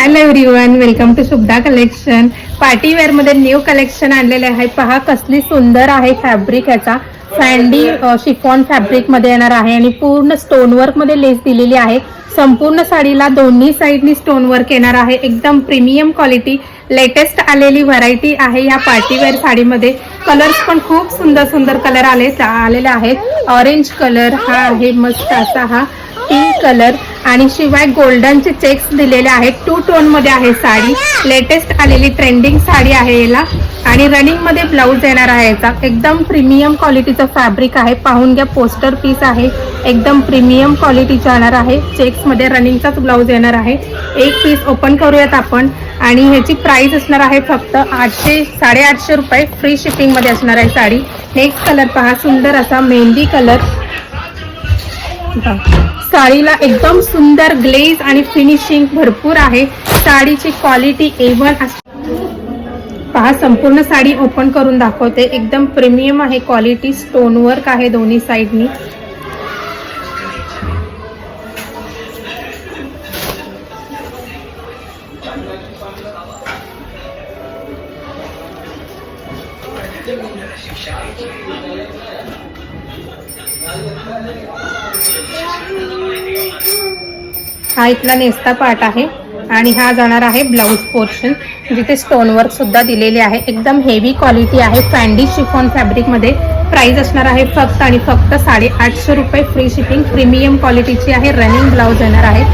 Hello everyone, welcome to Shubhada collection. Party wear मध्ये new collection आणलेले आहे. पहा कसली सुंदर आहे फॅब्रिक. याचा फॅन्डी शिफॉन फॅब्रिक मध्ये येणार आहे आणि पूर्ण स्टोन वर्क मध्ये लेस दिलेली आहे. संपूर्ण साडीला दोन्ही साइडनी स्टोन वर्क येणार आहे. एकदम प्रीमियम क्वालिटी, लेटेस्ट आलेली व्हरायटी आहे या पार्टी वेअर साडीमध्ये. कलर्स पण खूप सुंदर सुंदर कलर आलेले आहेत. ऑरेंज कलर हा आहे, मस्त असा हा पिंक कलर आणि शिवाय गोल्डनचे चेक्स दिलेले आहेत. 2 टोन मध्ये आहे साडी. लेटेस्ट आलेली ट्रेंडिंग साडी आहे याला आणि रनिंग मध्ये ब्लाउज येणार आहे. याचा एकदम प्रीमियम क्वालिटीचं फॅब्रिक आहे. पाहून घ्या, पोस्टर पीस आहे. एकदम प्रीमियम क्वालिटीचा येणार आहे. चेक्स मध्ये रनिंगचाच ब्लाउज येणार आहे. एक पीस ओपन करूयात आपण आणि ह्याची प्राइस असणार आहे फक्त 800-850 रुपये. फ्री शिपिंग मध्ये असणार आहे साडी. नेक्स्ट कलर पहा, सुंदर असा मेहंदी कलर. साडीला एकदम सुंदर ग्लेज आणि फिनिशिंग भरपूर आहे. साडीची क्वालिटी A1 पहा. संपूर्ण साडी ओपन करून दाखवते. एकदम प्रीमियम आहे क्वालिटी. स्टोन वर्क आहे दोन्ही साइडनी. हा इथला नेस्ता पार्ट आहे आणि हा जाणार आहे ब्लाउज पोर्शन, जिथे स्टोन वर्क सुद्धा दिलेले आहे. एकदम हेवी क्वालिटी आहे. फॅन्डी शिफॉन फॅब्रिक मध्ये. प्राइस असणार आहे फक्त आणि फक्त 850 रुपये. Free shipping. प्रीमियम क्वालिटीची आहे. रनिंग ब्लाउज येणार आहे.